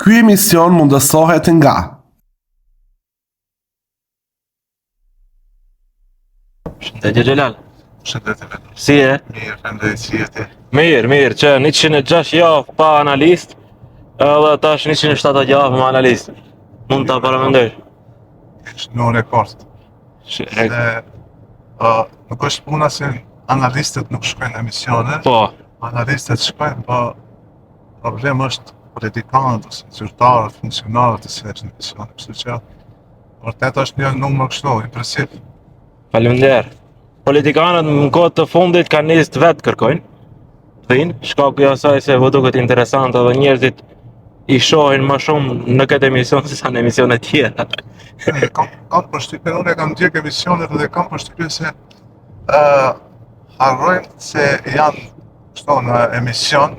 Ky emision mundësohet nga Shëndetje Xhelal. Shëndetje vetë. Si e? Mirë, faleminderit, si e ti? Mirë, që 106 javë pa analist, edhe tash 170 javë me analist. Mund ta paramendesh. Është në rekord. Sh- Dhe nuk është puna se analistët nuk shkojnë në emisione, Po, analistët shkojnë, po problemi është politikanët ose zyrtarët, funksionarët e cilët në emisione, kështu që vërtet është një numër kështu impresiv. faleminderit. Politikanët në kohë të fundit kanë nisë vetë kërkojnë. Thinë, shkaku i asaj se vë duket interesant edhe njerëzit i shohin më shumë në këtë emision se sa në emisione tjera. Kam përshtypjen, unë e kam ndjek emisionet dhe kam përshtypjen se harrojnë se janë kështu në emision,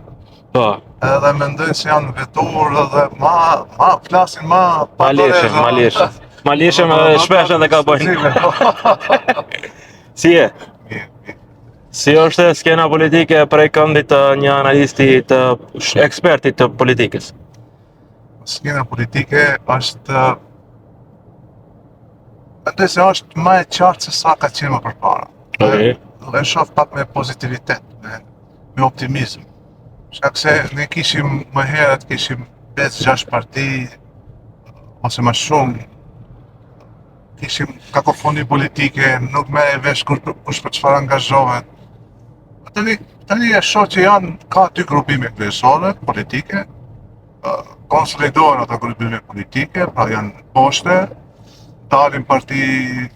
Po, edhe mendojnë se janë vetur edhe ma flasin ma Malishëm edhe shpesh edhe ka bëjnë. Si e? Mirë. Si është skena politike prej këndit të një analisti të ekspertit të politikës? Skena politike është mendoj se është më e qartë se sa ka qenë më përpara. Okej. Dhe shoh pak me pozitivitet, me optimizëm. Shkak se ne kishim më herët 5-6 parti ose më shumë, kishim kakofoni politike, nuk merrej vesh kush për çfarë angazhohet. Tani e shoh që ka dy grupime kryesore politike, konsolidohen ato grupime politike, pra janë poshte, dalin parti,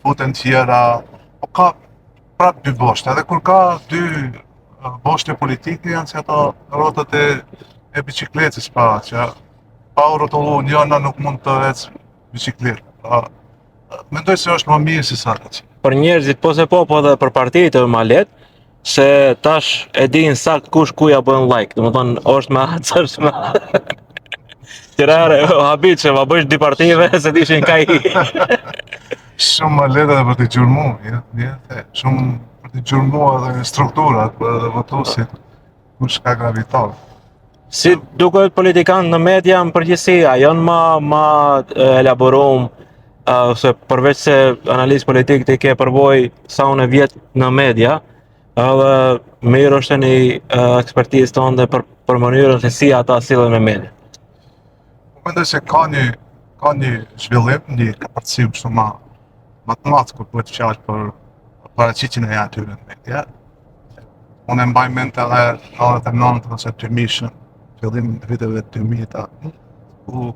futen tjera, po ka prap dy boshte, edhe kur ka dy boshte politike janë si ato rrotët e biçikletës, pra që pa u rrotullu njëna nuk mund të ecë biçikletë. Mendoj se është më mirë se sa ka qenë. Për njerëzit po edhe për partitë më let, se tash e din sakt kush ku ja bën like, domethënë është me atërsme. Qërare, habit që ma bësh dy partive se t'ishin ka i. Shumë më lehtë edhe për t'i gjurmu, shumë për t'i gjurmu edhe strukturat, edhe votuesit, kush ka gravitar. Si duket politikanë në media në përgjithësi, a janë ma elaborum, ose përveç se analist politik të ke përvoj sa unë e vjetë në media, edhe mirë është një ekspertizë të ndë për mënyrën se si ata sillen me media. Mendoj se ka një zhvillim, një kapacim kështu ma të madh kur bëhet fjalë për paraqitjen e atyre në media. Unë e mbaj mend edhe 99 ose 2000, fillimin e viteve 2000-ta, ku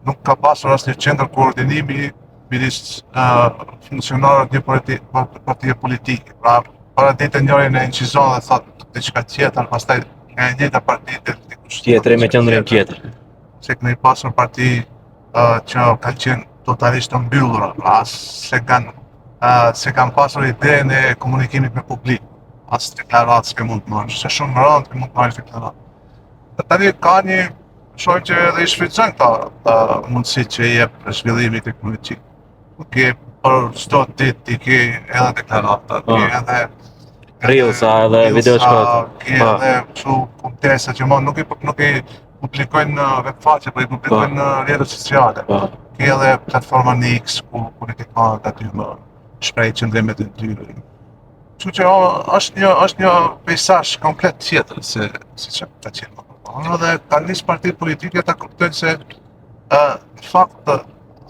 nuk ka pasur asnjë qendër koordinimi midis funksionarët një partie politike. Pra, para ditën njëri në incizon dhe thot diçka tjetër, pastaj nga e njëjta parti Tjetëri me qendrën tjetër. Se kemi pasur parti që kanë qenë totalisht të mbyllura, se kanë pasur idenë e komunikimit me publik, as deklaratë s'ke mund të marrësh, se shumë rëndë ke mund të marrësh deklaratë. Tani ka një shoh që edhe i shfrytëzojnë këta mundësitë që i jep zhvillimit teknologjik. Ke për çdo ditë ke edhe deklarata, ke edhe Reelsa edhe videoshkot. Ke edhe kështu kontesa që nuk i publikojnë në webfaqe, por i publikojnë në rrjetet sociale. Ke edhe platforma në X ku politikanët aty më shpreh qëndrimet e tyre. Kështu që është një peizazh komplet tjetër se siç ka qenë më parë. Edhe kanë nisë partitë politike ta kuptojnë se në fakt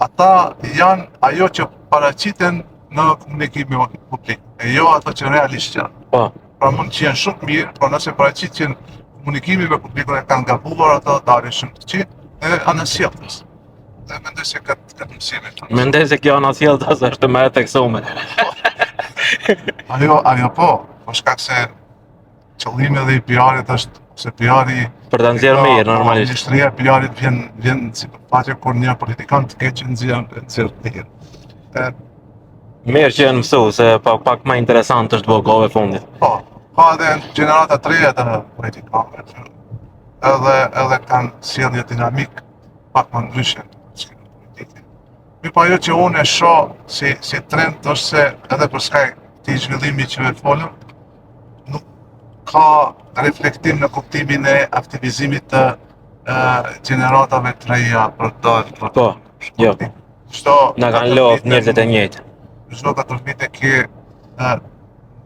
ata janë ajo që paraqiten në komunikimin publik, e jo ato që realisht janë. Pra mund që janë shumë mirë, por nëse paraqitjen komunikimi me publikun e kanë gabuar, ato dalin shumë të qitë e anasjellës. Dhe mendoj se këtë mësime. Mendoj se kjo anasjellës është më e theksuar. Ajo po shkak se qëllimi edhe i PR-it është se PR-i për ta nxjerrë mirë normalisht. Industria e PR-it vjen sipërfaqe kur një politikan të keq nxjerr mirë. Mirë që janë mësu, se pak më interesant është bëhë kohëve fundit. Po, ka edhe gjenerata të reja të politikanëve që edhe kanë sjellje dinamik pak më ndryshe në skenën politike. Po ajo që unë e shoh si trend është se edhe për shkak të zhvillimi që e folëm, nuk ka reflektim në kuptimin e aktivizimit të gjeneratave të reja për dalë për Po, jo. Çdo Na kanë lodhë njerëzit e njëjtë. çdo 4 vite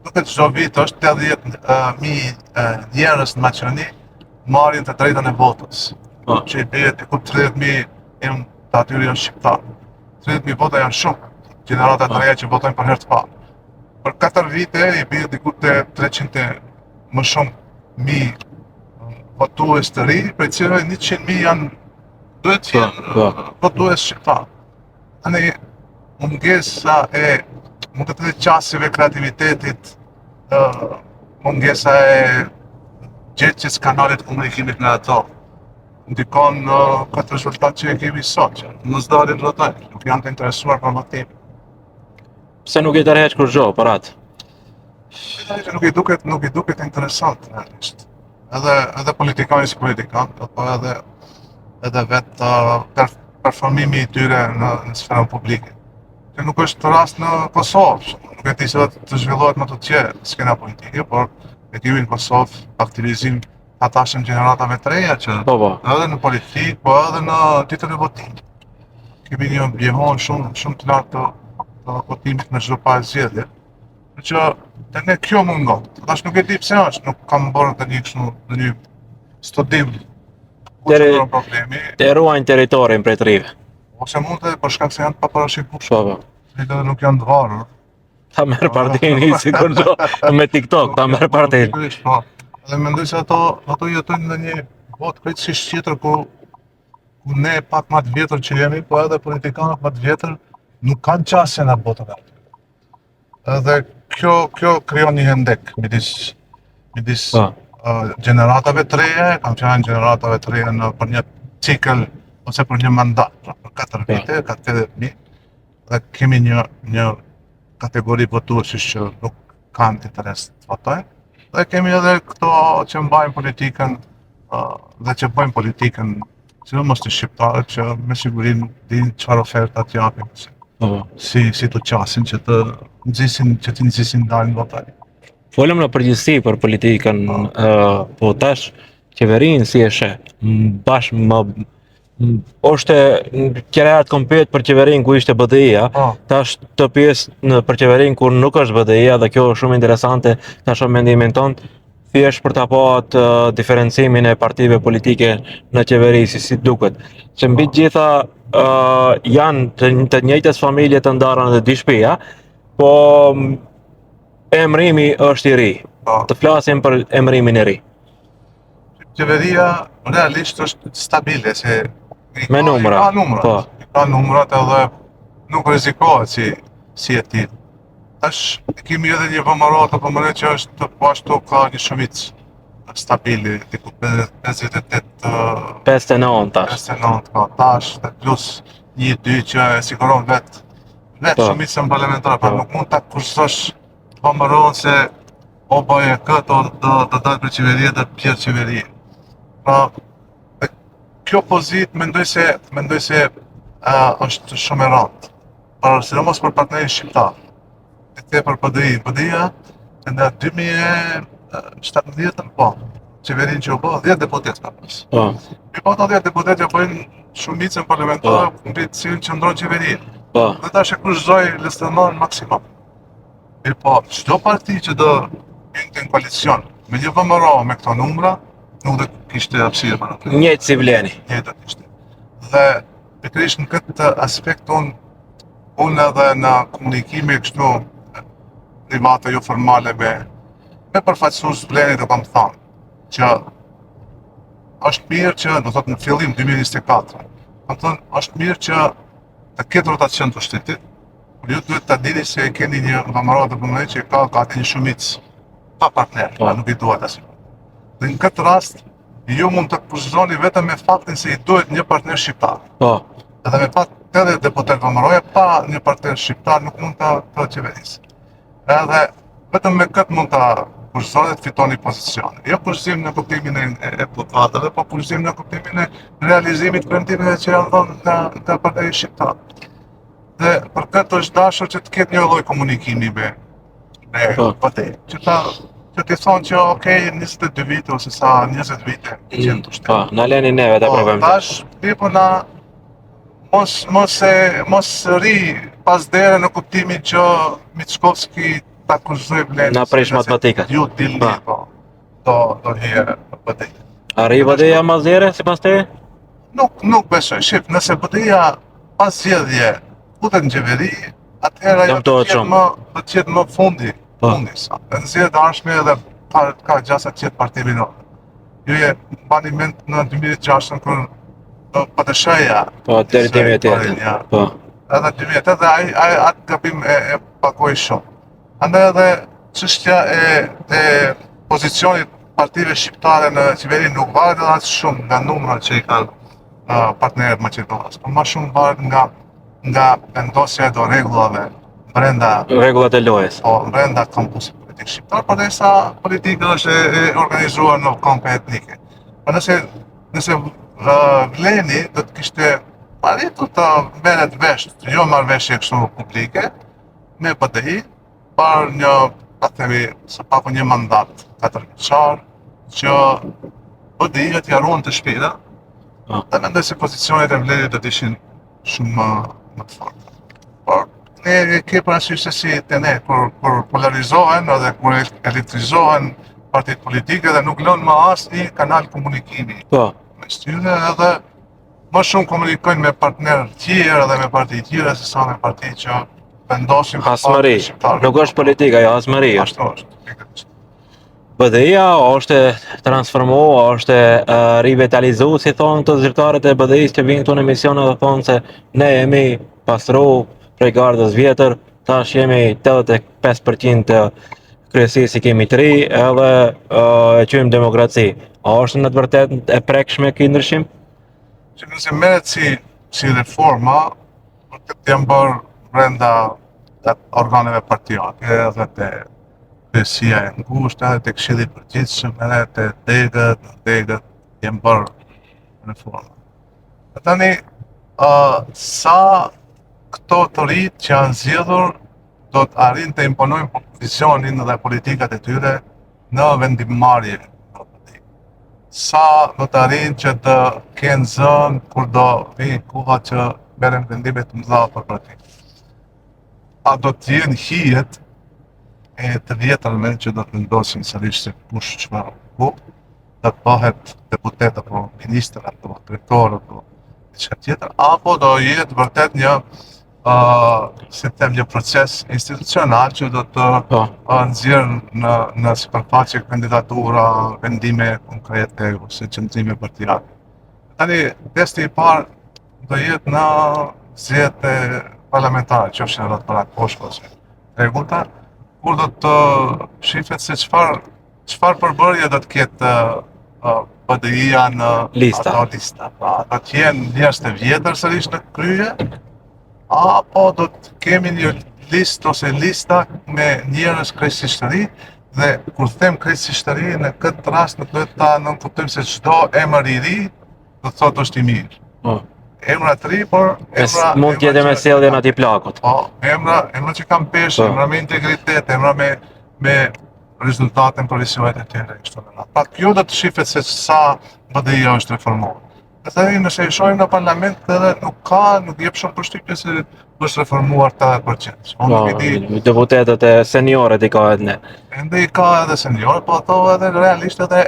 duket çdo vit është 80.000 njerëz në Maqedoni marrin të drejtën e votës. Po. Që i bie diku 30.000 janë të atyre janë shqiptarë. 30.000 vota janë shumë. Gjenerata të reja që votojnë për herë të parë. Për 4 vite i bie diku te 300 më shumë mi votues të ri, për cilëve 100.000 janë duhet që janë votues shqiptarë. Tani mungesa e mund të të qasive kreativitetit, mungesa e gjetjes kanalit komunikimit në ato, ndikon në këtë rezultat që e kemi sot, që mos dalin votojnë, nuk janë të interesuar për votim. Pse nuk e tërheq kur gjo, për atë? Nuk i duket interesant realisht. Edhe politikanët si politikanë, apo edhe vetë performimi i tyre në sferën publike. Që nuk është rast në Kosovë, nuk e di se të zhvillohet më të tjerë skena politike, por e kemi në Kosovë aktivizim atashëm gjeneratave të reja që edhe në politikë, po edhe në ditën e votimit. Kemi një bjehon shumë të lartë të votimit në çdo parë zgjedhje. Që të ne kjo mungon. Tash nuk e di pse është, nuk kam bërë të një studim ku është problemi. Të ruajnë territorin prej të rive. Ose mund të për shkak se janë të paparashikueshëm. Po. Edhe nuk janë të varur. Ta merr partini sikur do me TikTok, ta merr partini. Po. Dhe mendoj se ato jetojnë në një botë krejtësisht tjetër ku ne pak më të vjetër që jemi, po edhe politikanët më të vjetër nuk kanë qasje në botën e aty. Edhe kjo krijon një hendek midis gjeneratave të reja, kam qenë gjeneratave të reja për një cikël ose për një mandat, për 4 vite, ka 80.000, dhe kemi një kategori votuesish që nuk kanë interes të votojnë, dhe kemi edhe këto që mbajnë politikën dhe që bëjnë politikën, sidomos të shqiptarët që me siguri nuk dinë çfarë ofertat japin, si të qasin që të nxisin dalin votojnë. Folëm në përgjithësi për politikën, po tash qeverinë si e sheh, bashkë është qeveria komplet për qeverinë ku ishte BDI-a, tash të pjesë për qeverinë kur nuk është BDI-a dhe kjo është shumë interesante, tash mendimin tonë, thjesht për ta pasur diferencimin e partive politike në qeveri si duket. Që mbi të gjitha janë të njëjtës familje të ndara në dy shtëpia, po emrimi është i ri. Të flasim për emrimin e ri. Qeveria realisht është stabile, se me numra. Ka numrat edhe nuk rrezikohet si e tillë. Tash kemi edhe një vëmërat apo mëre që është po ashtu ka një shumicë stabile, diku 59 tash. 59 ka tash, plus 1-2 që e siguron vetë shumicën parlamentare, pra nuk mund ta kursosh vëmëron se o bëje këtë, do dalë për qeveria dhe pjerë qeveria. Pra, kjo pozit mendoj se është shumë e rëndë, sidomos për partnerin shqiptar. Këtë për BDI-a, në 2017 po, qeverinë që u bë, 10 deputet ka pas. Mi po të 10 deputet që bëjnë shumicën parlamentare mbi të cilën qëndron qeveria. Dhe tash e kushtojë lëstënon maksimum. Mirë po, çdo parti që do hyjnë në koalicion me një vëmëro me këto numra, nuk do kishte hapësirë më në. Njëjtë si vleni. Njëjtë kishte. Dhe pikërisht në këtë aspekt unë edhe në komunikime kështu private jo formale me përfaqësues vlenit do kam thënë që është mirë që, do thotë në fillim 2024, kam thënë është mirë që të ketë rotacion të shtetit, por ju duhet ta dini se keni një vëmëro të punoj që ka atë një shumicë pa partner, nuk i duhet asnjë. Dhe në këtë rast, ju mund të akuzoni vetëm me faktin se i duhet një partner shqiptar. Edhe me pat 80 deputet vëmëroje, pa një partner shqiptar nuk mund të qeverisë. Edhe vetëm me këtë mund të akuzoni të fitoni pozicione. Jo akuzim në kuptimin e blokadave, po akuzim në kuptimin e realizimit premtimeve që janë dhënë nga partneri shqiptar. Dhe për këtë është dashur që të ketë një lloj komunikimi me BDI, që ta që ti thonë që okej, 22 vite ose sa 20 vite qenë të shtetë. Po, na leni neve ta provojmë. Tash, tipo na mos ri pas dere në kuptimin që Mickovski ta akuzoj Blenin. Na prish matematikat. Ju dilni, po. Do hije BDI. Arri BDI-ja mas dere, sipas teje? Nuk besoj. Shif, nëse BDI-ja pas zgjedhje futet në qeveri, atëherë ajo do të jetë më fundi sa. Në zgjedhjet e ardhshme edhe ka gjasa të jetë parti minore. Ju je mbani mend në 2006 kur PDSH-ja. Po, deri 2008. Po. Edhe 2008 atë gabim e pakoi shumë. Andaj edhe çështja e pozicionit partive shqiptare në qeveri nuk varet edhe aq shumë nga numrat që i kanë partnerët Maqedonisë, por më shumë varet nga vendosja e do rregullave brenda rregullat e lojës. Po, brenda kampusit politik shqiptar, përderisa politika është e organizuar në kampe etnike. Po nëse Vleni do të kishte paritur të merret vesh, jo marrëveshje kështu publike me BDI për një, ta themi, së paku një mandat 4 vjeçar që BDI t'ia ruante shtëpinë. Dhe mendoj se pozicionet e Vlenit do të ishin shumë më të forta. Por ne ke parasysh se si te ne, kur polarizohen edhe kur elektrizohen partitë politike dhe nuk lënë më asnjë kanal komunikimi. Po. Mes tyre edhe më shumë komunikojnë me partnerë tjerë dhe me parti tjera se sa me parti që vendosin hasmëri. Nuk është politika, jo hasmëri. Ashtu është. BDI-ja është transformuar, është rivitalizuar, si thonë të zyrtarët e BDI-s që vinë këtu në emisione dhe thonë se ne jemi pastru prej gardës vjetër, tash jemi 85% të kryesisë i kemi të ri edhe e qymë demokraci. A është në të vërtet e prekshme ky ndryshim? Që nëse merret si reforma, të janë bërë brenda organeve partijake edhe të kryesia e ngushtë, edhe të Këshilli i Përgjithshëm, edhe të degët janë bërë reforma. Tani, sa këto të rritë që janë zgjedhur do të arrijnë të imponojnë pozicionin dhe politikat e tyre në vendimmarrje. Sa do të arrijnë që të kenë zënë kur do vi koha që merren vendime të mëdha për partitë. A do të jenë hijet e të vjetërme që do të vendosin sërish se kush çfarë do të bëhet deputet apo ministër apo drejtor apo diçka tjetër, apo do jetë vërtet një një proces institucional që do të nxjerrë në sipërfaqe kandidatura, vendime konkrete ose qëndrime partijake. Tani, testi i parë do jetë në zgjedhjet parlamentare, qofshin rreth para poshtë ose rregullta, kur do të shifet se çfarë përbërje do të ketë BDI-ja në ato lista. Pra, do të jenë njerëz të vjetër sërish në krye, apo do të kemi një listë ose lista me njerëz krejtësisht të ri, dhe kur them krejtësisht të ri, në këtë rast nuk duhet ta nënkuptojmë se çdo emër i ri do të thotë është i mirë. Emra të ri, por mund të jetë me sjelljen aty plakut. Po, emra që kanë peshë, emra me integritet, emra me rezultate në profesionet e tjera kështu me radhë. Pra kjo do të shifet se sa BDI-ja është reformuar. Tani nëse i shohim në parlament edhe nuk jep shumë përshtypje se është reformuar 80%. Deputetët e seniorët i ka edhe ne. Ende i ka edhe seniorët, po ato edhe realisht edhe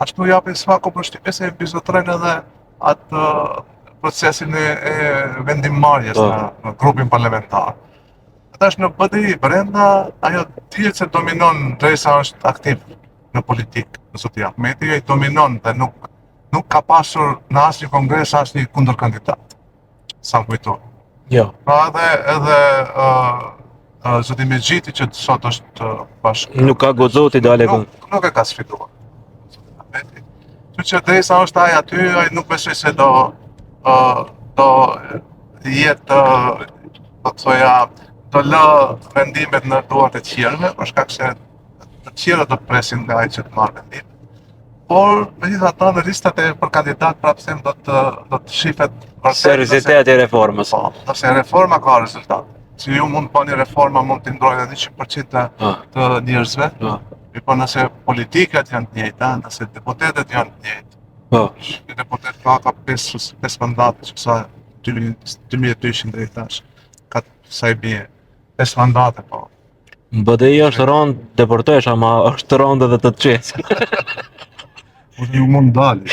ashtu japin smaku përshtypje se bizotrojnë edhe atë procesin e vendimmarrjes në grupin parlamentar. Tash në BDI brenda ajo dihet se dominon derisa është aktiv në politikë në Zoti Ahmeti, ai dominon dhe nuk ka pasur në asnjë kongres asnjë kundërkandidat. Sa më kujtohet. Jo. Pra edhe Zoti Mexhiti që sot është bashkë. Nuk ka guxuar t'i dalë kundër. Nuk e ka sfiduar. Që derisa është ai aty, ai nuk besoj se do jetë, do të thoja, do lë vendimet në duart e tjerëve, për shkak se të tjerët do të presin nga ai që të marrë vendimet. Por, megjithatë, në listat e për kandidat prapë do të shifet serioziteti i reformës. Po, nëse reforma ka rezultat. Si ju mund të bani reforma, mund të ndrojnë edhe 100% të njerëzve, po nëse politikat janë të njëjta, nëse deputetet janë të njëjtë. Një deputet ka 5 mandate, që sa 2200 drejt tash, ka sa i bie 5 mandate, po. Në BDI është rënd deportesh, ama është rënd edhe të qesë. Ju mund dalë.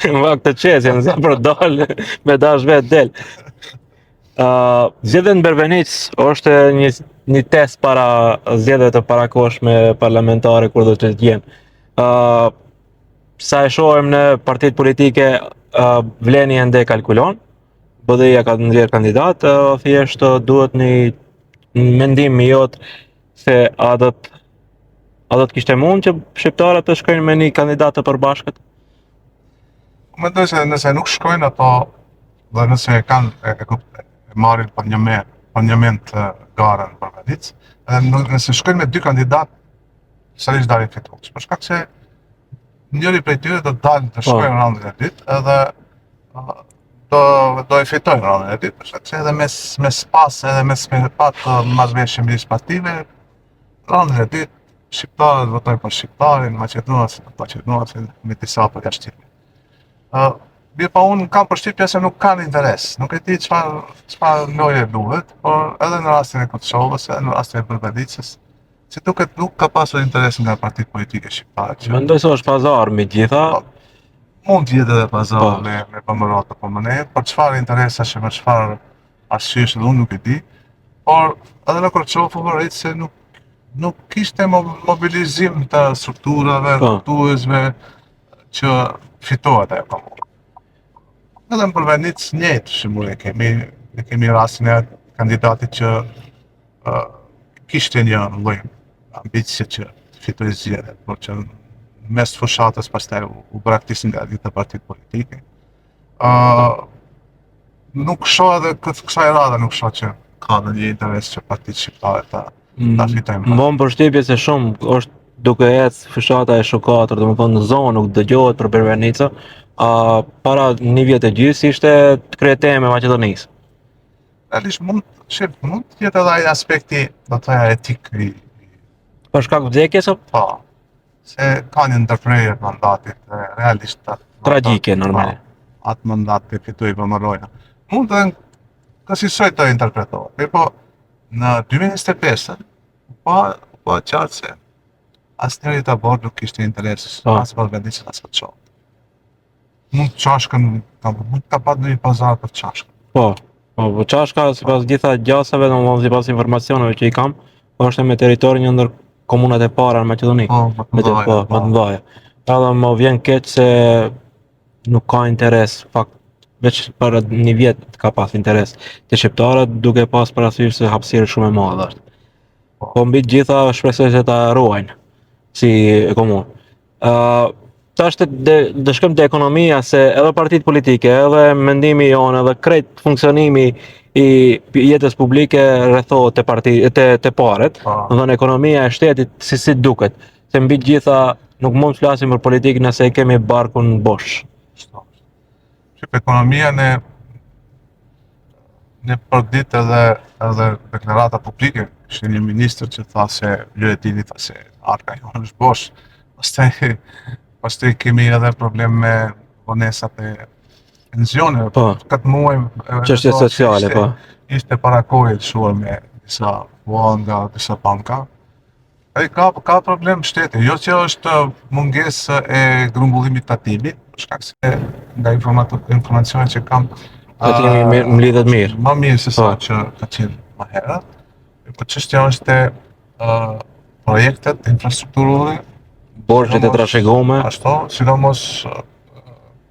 Në vakt të qesë, janë zë për dalë, me dash vetë del. Zgjedhjet në Bervenic është një test para zgjedhjeve të parakohshme parlamentare kur do të jenë. Sa e shohim në partitë politike, vleni ende kalkulon, BDI-ja ka ndjerë kandidat, thjesht duhet një mendim i jot se a do të kishte mund që shqiptarët të shkojnë me një kandidat të përbashkët? Mendoj se nëse nuk shkojnë ato, dhe nëse e marrin parlament garën për Bervenic, nëse shkojnë me 2 kandidat, sërish dalin fitues. Për shkak se njëri prej tyre do të dalë të shkojnë në raundën e dytë, edhe do e fitojnë raundën e dytë, për shkak se edhe mes pas, edhe mes patë marrëveshje midis partive, raundën e dytë, shqiptarët votojnë për shqiptarin, maqedonasit për maqedonasin, me disa përjashtim. Mirë pa unë kam përshtypjen se nuk kanë interes, nuk e di çfarë loje duhet, por edhe në rastin e Kosovës, edhe në rastin e Bervenicës, si duket nuk ka pasur interes nga partitë politike shqiptare. Mendoj se është pazar me gjitha. Mund të jetë edhe pazar me pamërotë, po më ne, për çfarë interesash e për çfarë arsyesh edhe unë nuk e di, por edhe në Kosovë vërejt se nuk kishte mobilizim të strukturave, votuesve që fitohet ajo komunë. Edhe në Bervenic njëjtë shembull e kemi rastin e kandidatit që kishte një lloj ambicie që fitojë zgjedhjet, por që mes fushatës pastaj u braktisën nga dita partitë politike. Nuk shoh edhe kësaj radhe nuk shoh që ka ndonjë interes që partitë shqiptare ta fitojnë. Më bën përshtypje se shumë është duke ecë fushata e Shokatër, domethënë në zonë nuk dëgjohet për Bervenica. Para një vjet e gjysë ishte të kryeteme Maqedonisë. Realisht mund të jetë edhe ai aspekti, do të thoya etik i për shkak të vdekjes? Po. Se ka një ndërprerje të mandatit realisht tragjike normale. Atë mandat të fitoi Vëmërojna. Mund të kësaj të interpretohet. Mirë po, në 2025 pa qartë se asnjëri të bordë nuk kishte interes as për Bervenicën as për Çokë. Mund çashkën, mund ka patë një pazar për çashkën. Po, çashka sipas gjitha gjasave, domethënë sipas informacioneve që i kam, është me territor një ndër komunat e para në Maqedoni. Më të mëdha. Edhe më vjen keq se nuk ka interes, fakt veç për një vjet ka pas interes të shqiptarët, duke pas parasysh se hapësirë shumë e madhe është. Po mbi të gjitha shpresoj se ta ruajnë si komunë. Tash të shkojmë te ekonomia, se edhe partitë politike, edhe mendimi jonë, edhe krejt funksionimi i jetës publike rrethohet te paret, dhe në ekonomia e shtetit si duket, se mbi të gjitha nuk mund të flasim për politikë nëse kemi barkun bosh. Shqip ekonomia në përdit edhe deklarata publike, ishte një ministër që tha se Lëretini tha se arka jonë është bosh, pastaj kemi edhe problem me vonesat e pensioneve. Këtë muaj çështje sociale, po. Ishte para kohë lëshuar me disa nga disa banka. Ai ka problem shteti, jo që është mungesë e grumbullimit të atimit, për shkak se nga informacionet që kam më lidhet mirë. Më mirë se sa që ka qenë më herët. Po çështja është projektet infrastrukturore, borxhet e trashëguara. Ashtu, sidomos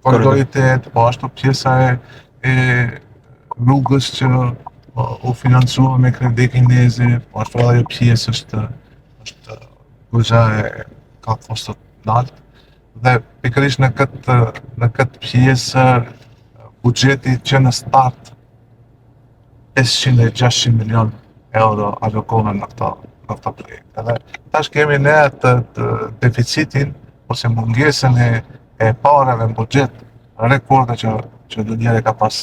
koridoritet, po ashtu pjesa e rrugës që u financua me kredi kineze, po ashtu ajo pjesë është goxha e ka kostot lartë. Dhe pikërisht në këtë pjesë buxheti që në start 500-600 milion euro alokohen në këto projekte. Dhe tash kemi ne të deficitin ose mungesën e parave në buxhet rekorde që do njëre ka pas.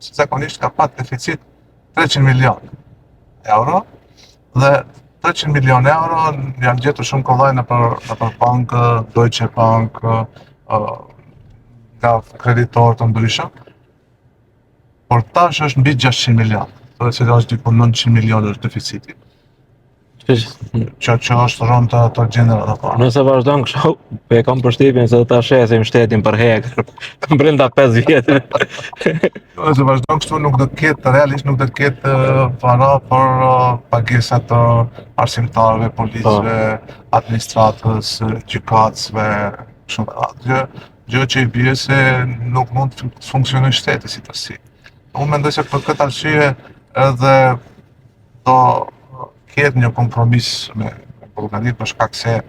Zakonisht ka pas deficit 300 milion euro dhe 300 milion euro janë gjetur shumë kollaj nëpër bankë, Deutsche Bank, nga kreditorë të ndryshëm. Por tash është mbi 600 milion, të cilë është diku 900 milion është deficiti. Që është rënë të gjenerat e parë. Nëse vazhdon kështu, e kam përshtypjen se do ta shesim shtetin për hekër brenda 5 vjetëve. Nëse vazhdon kështu nuk do të ketë, realisht nuk do të ketë para për pagesat të arsimtarëve, policëve, administratës, gjykatësve, kështu. Gjë që i bie se nuk mund të funksionojë shteti si tërësi. Unë mendoj se për këtë arsye edhe do ketë një kompromis me Bullgarinë për shkak se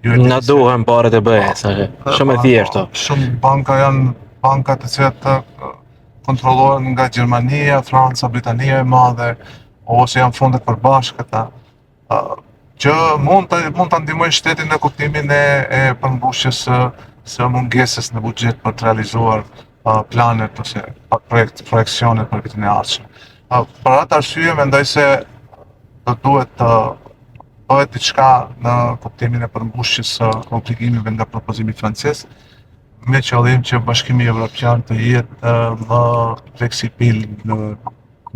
Na duhen paret e BE-s, shumë e thjeshtë. Shumë banka janë banka të cilat kontrollohen nga Gjermania, Franca, Britania e Madhe, ose janë fonde përbashkëta, që mund ta ndihmojnë shtetin në kuptimin e përmbushjes së mungesës në buxhet për të realizuar planet ose projekcionet për vitin e ardhshëm. Për atë arsye mendoj se do duhet të bëhet diçka në kuptimin e përmbushjes së obligimeve nga propozimi francez, me qëllim që Bashkimi Evropian të jetë më fleksibil në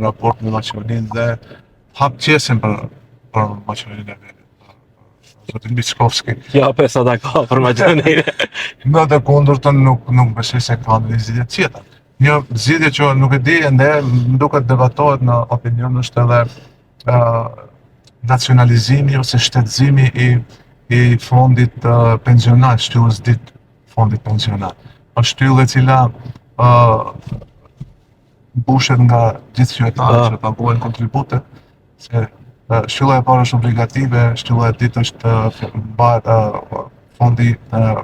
raport me Maqedoninë dhe hap qesën për Maqedoninë e Veriut. Zotin Bickovski. Ja, pesa ta ka për Maqedoninë. Në të kundërtën nuk besoj se ka një zgjidhje tjetër. Një zgjidhje që nuk e di ende, më duket debatohet në opinion është edhe nacionalizimi ose shtetëzimi i fondit pensional, shtyllës ditë fondit pensional. Është shtyllë e cila mbushet nga gjithë qytetarët që paguajnë kontribute, se shtylla e parë është obligative, shtylla e dytë është fondi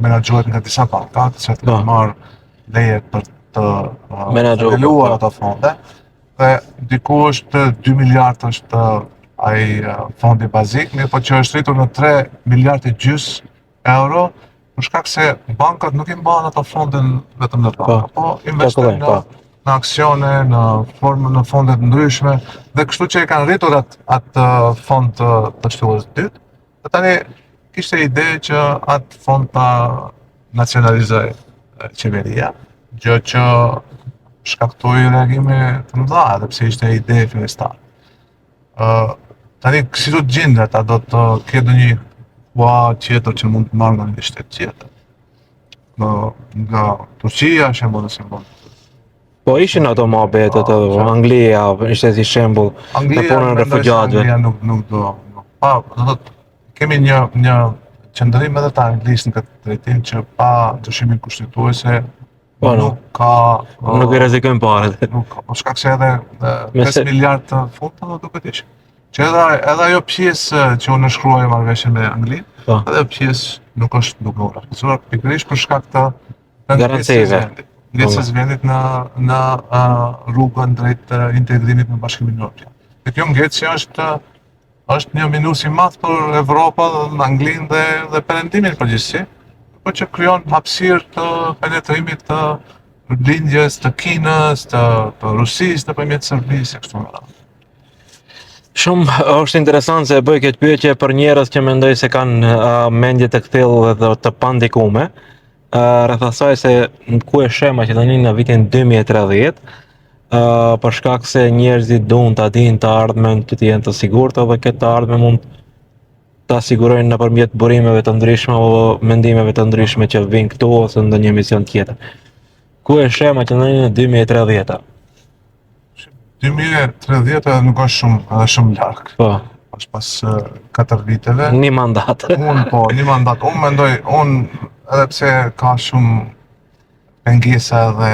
menaxhohet nga disa banka, që të marrë leje për të menaxhuar ato fonde, dhe diku është 2 miliard është ai fondi bazik, mirë po që është rritur në 3 miliard e gjys euro, për shkak se bankat nuk i mbajnë ato fondin vetëm në banka, po investojnë në aksione, në fonde të ndryshme, dhe kështu që e kanë rritur atë fond të shtyllës dytë, dhe tani kishte ide që atë fond ta nacionalizoj qeveria, gjë që shkaktoi reagime të mëdha, edhe pse ishte ide fillestare. Tani si do të gjendet, a do të ketë një hua tjetër që mund të marrë nga një shtet tjetër? Nga Turqia, shembull ose mund. Po ishin ato mohabetet edhe Anglia, ishte si shembull në punën e refugjatëve. Anglia nuk do. Do të kemi një qëndrim edhe të Anglisë në këtë drejtim që pa ndryshimin kushtetuese nuk i rrezikojnë paret. Për shkak se edhe 5 miliard fund do duket ishin. Që edhe ajo pjesë që unë shkruaj marrëveshje me Anglinë, edhe ajo pjesë nuk është duke u realizuar pikërisht për shkak të ngecës vendit në rrugën drejt integrimit në Bashkimin Evropian. Dhe kjo ngecje është një minus i madh për Evropën, Anglinë dhe perëndimin përgjithësi, por që krijon hapësirë të penetrimit të lindjes të Kinës, të Rusisë nëpërmjet Serbisë e kështu me radhë. Shumë është interesant se e bëj këtë pyetje për njerëz që mendoj se kanë mendje të kthellë dhe të pandikume, rreth asaj se ku e sheh Maqedoninë në vitin 2030, për shkak se njerëzit duan ta dinë të ardhmen që të jenë të sigurta dhe këtë ardhmë mund ta sigurojnë nëpërmjet burimeve të ndryshme apo mendimeve të ndryshme që vijnë këtu ose në ndonjë emision tjetër. Ku e sheh Maqedoninë në 2030? 2030 nuk është shumë larg. Po. Është pas 4 viteve. Një mandat. Një mandat. Unë mendoj, edhe pse ka shumë pengesa dhe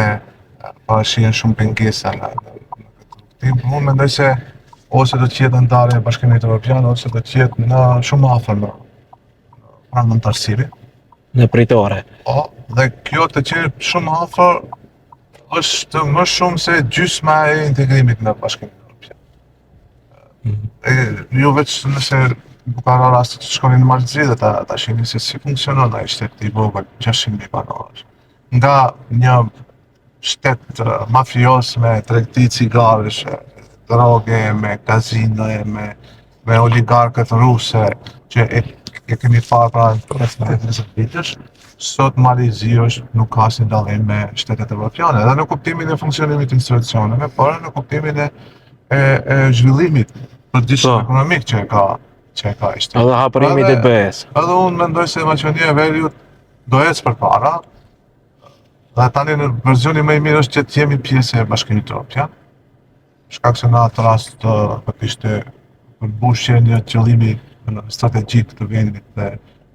parashihen shumë pengesa në këtë rrugtim, unë mendoj se ose do të jetë ndarje e Bashkimit Evropian ose do të jetë në shumë afër në pranë antarësimit. Në pritore. Po, dhe kjo të qenë shumë afër është më shumë se gjysma e integrimit në Bashkimin Evropian. Jo veç nëse ka raste të shkonin në Malzi dhe ta shihnin se si funksionon ai shtet i vogël, 600.000 banorësh. Nga një shtet mafios me tregti cigaresh, droge, me gazinoje, me oligarkët ruse që e kemi parë pra në 20 vitësh, sot Malizi nuk ka asnjë dallim me shtetet evropiane, edhe në kuptimin e funksionimit të institucioneve, por në kuptimin e zhvillimit përditshëm ekonomik që e ka ishte. Edhe hapërimi i BE-s. Edhe unë mendoj se Maqedonia e Veriut do ecë përpara, dhe tani në verzioni më i mirë është që të jemi pjesë e Bashkimit Evropian, shkak se në atë rast do të ishte përmbushje një qëllimi strategjik të vendit dhe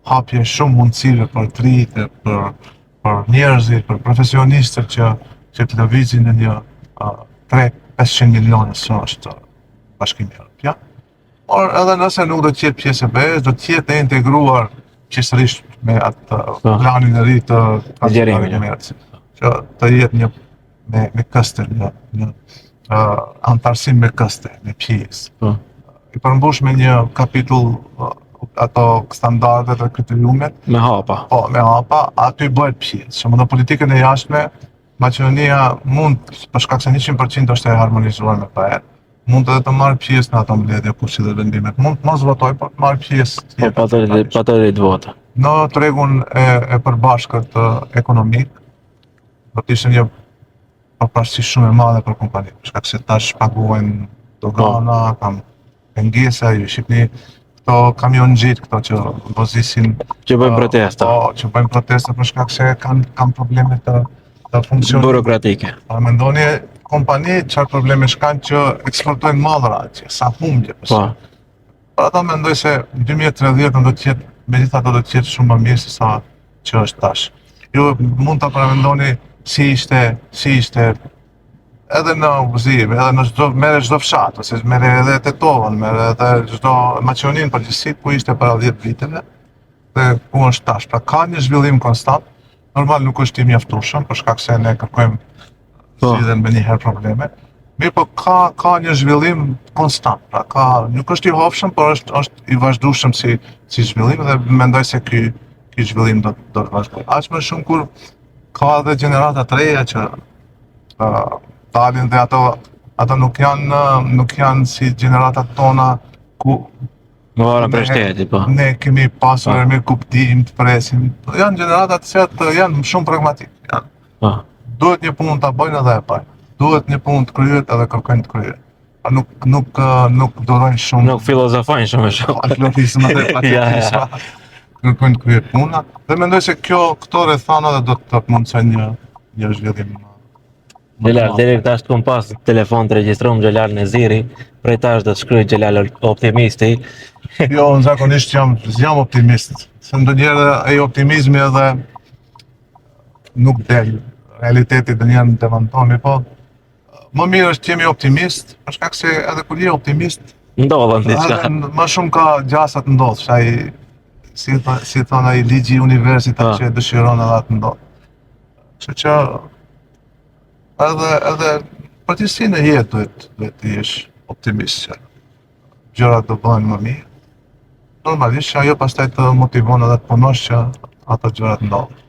hapje shumë mundësive për të rinjtë, për njerëzit, për profesionistët që të lëvizin në një 300-500 milionë së është Bashkimi Evropian. Por edhe nëse nuk do të jetë pjesë e BE-s, do të jetë e integruar qësërisht me atë planin e ri të komercit, që të jetë një me këste, një antarësim me këste, me pjesë. I përmbush me një kapitull ato standardet dhe kriteriumet. Me hapa. Po, me hapa, aty bëhet pjesë. Shumë në politikën e jashtme, Maqedonia mund, për shkak se 100% është e harmonizuar me BE, mund edhe të marrë pjesë në ato mbledhje kursi dhe vendimet. Mund të mos votoj, por të marrë pjesë. Po, pa të rritë vota. Në tregun e përbashkët ekonomik, do të ishte një përparësi shumë e madhe për kompanitë, për shkak se tash paguajnë dogana, kam pengesa, ju shihni këto kamionxhit, këto që vozisin që bëjnë protesta. Po, që bëjnë protesta për shkak se kanë probleme të funksionit burokratike. Pa mendoni kompani çfarë probleme kanë që eksportojnë mallra atje, sa humbje. Po. Por ata mendoj se 2030 do të jetë, megjithatë do të jetë shumë më mirë se sa që është tash. Ju mund ta paramendoni si ishte edhe në Uzim, edhe në çdo fshat, ose merre edhe Tetovën, merre edhe çdo Maqedoninë përgjithësi ku ishte para 10 viteve dhe ku është tash. Pra ka një zhvillim konstant. Normal nuk është i mjaftueshëm për shkak se ne kërkojmë zgjidhjen me njëherë probleme. Mirë, po ka një zhvillim konstant. Pra nuk është i hofshëm, por është i vazhdueshëm si zhvillim dhe mendoj se ky zhvillim do të vazhdojë. Aq më shumë kur ka edhe gjenerata të reja që dalin dhe ato nuk janë si gjeneratat tona ku Vara për shteti, po. Ne kemi pasur me kuptim të presim. Janë gjeneratat që janë shumë pragmatik. Duhet një punë ta bëjnë edhe e bëjnë. Duhet një punë të kryet edhe kërkojnë të kryet. Nuk dorojnë shumë. Nuk filozofojnë shumë shumë. Atlantizma dhe patriotizma. Kërkojnë të kryet puna. Dhe mendoj se këto rrethana do të mundsojnë një zhvillim. Gjelal, deri tash të kom pas telefon të regjistrum Gjelal Neziri, prej tash do të shkryj Gjelal optimisti. Jo, në zakonisht jam optimist. Se ndonjëherë ai optimizmi edhe nuk del. Realiteti dënjën demantoni, po më mirë është të jemi optimist, për shkak se edhe kur je optimist, ndodhen diçka. Më shumë ka gjasa të ndodhë, ai si thon ai ligji i universit që dëshiron edhe atë ndodh. Kështu që edhe përgjithësi në jetë duhet të jesh optimist që gjërat do bëhen më mirë. Normalisht ajo pastaj të motivon edhe të punosh që ato gjërat ndodhin.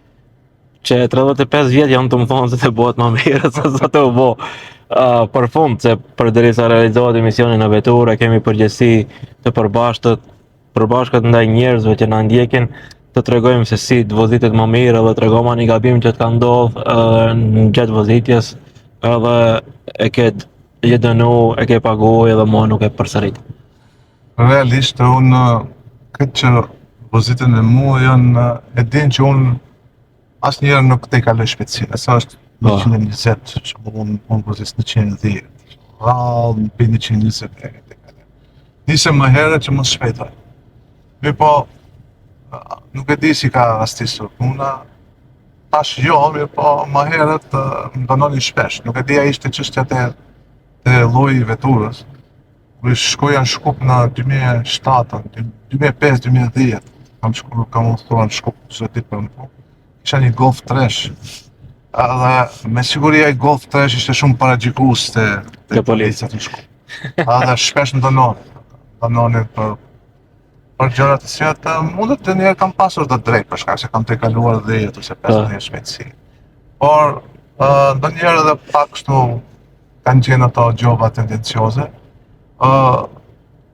Që 35 vjet janë të më thonë se të bëhet më mirë se sa të bo. Për fund, se përderisa realizohet emisioni në vetur, kemi përgjithësi të përbashkët ndaj njerëzve që na ndjekin, të tregojmë se si të vozitet më mirë dhe tregojmë një gabim që të ka ndodhur në gjatë vozitjes, edhe e ke dënu, e ke pagu edhe më nuk e përsërit. Realisht unë këtë që vozitën e mua janë e din që unë asnjëherë nuk te kaloj shpejtësinë. Sa është 120, që unë vozis 110. Rallë mbi 120 te kaloj. Nisem më herët që mos shpejtoj. Mi po nuk e di si ka rastisur puna. Tash jo, po më herët më dënoni shpesh. Nuk e di a ishte çështja te lloji i veturës. Kur shkoja në Shkup në 2007, 2005-2010, kam udhëtuar në Shkup çdo ditë për punë. Kisha një Golf 3. Edhe me siguri ai Golf 3 ishte shumë paragjikues te policia në Shkup. Edhe shpesh më dënonin për gjëra të cilat mundet të njerë kam pasur të drejt, për shkak se kam tejkaluar 10 ose 15 shpejtësi. Por ndonjëherë edhe pak kështu kanë qenë ato gjoba tendencioze.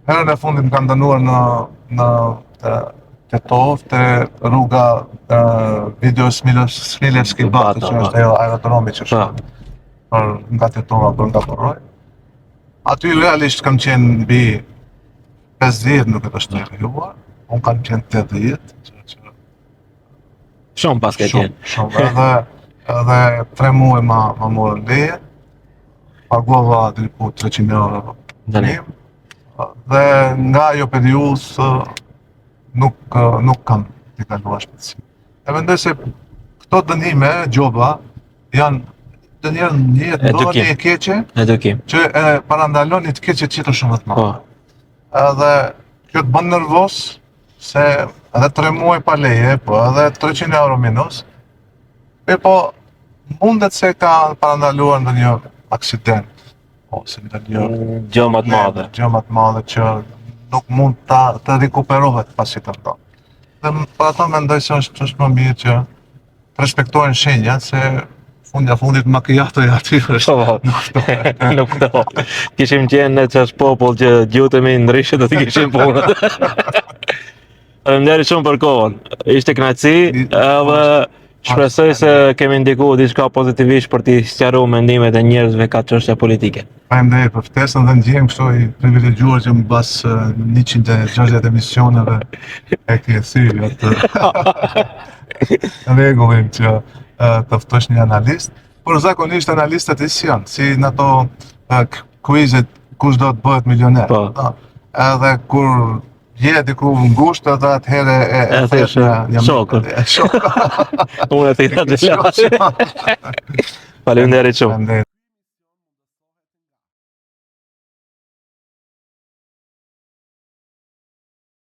Herën e fundit më kanë dënuar në Tetov, te rruga Video Smilevski Bate, që është ajo aerodromi që shkon për nga Tetova për nga Poroj. Aty realisht kam qenë mbi 50, nuk e të shtrejuar, unë kam qenë 80, Shumë pas ke qenë. Shumë, edhe 3 muaj ma morën leje, paguava diku 300 euro Dani. dhe nga ajo periudhë nuk kam t'i kaluar shpejtësi. E mendoj se këto dënime, gjoba, janë të njerë një ndonjë e keqe Edukim. që e parandalon një të keqe tjetër shumë të madhe. Po. Edhe kjo të bën nervoz se edhe 3 muaj pa leje, po edhe 300 euro minus, po mundet se ka parandaluar ndonjë aksident ose ndonjë Gjë më të madhe. gjë më të madhe që nuk mund të rikuperohet pasi të ndonë. Dhe për ato mendoj se është më mirë që të respektojnë shenjat, se fundit makijato e aty është. Nuk do. Kishim qenë në qash popull që gjutemi ndryshe do t'i kishim punët. Faleminderit shumë për kohën. Ishte kënaqësi, edhe shpresoj se kemi ndikuar diçka pozitivisht për t'i sqaruar mendimet e njerëzve ka çështja politike. Faleminderit për ftesën dhe ndjehem kështu i privilegjuar që mbas 160 emisioneve e ke thyrë atë rregullin që të ftosh një analist, por zakonisht analistët janë si në ato quizet kush do të bëhet milioner. Po. Edhe kur je diku ngushtë, edhe atëherë e thesh shokun. Shokun. Unë e thira të lash. Faleminderit shumë. Faleminderit.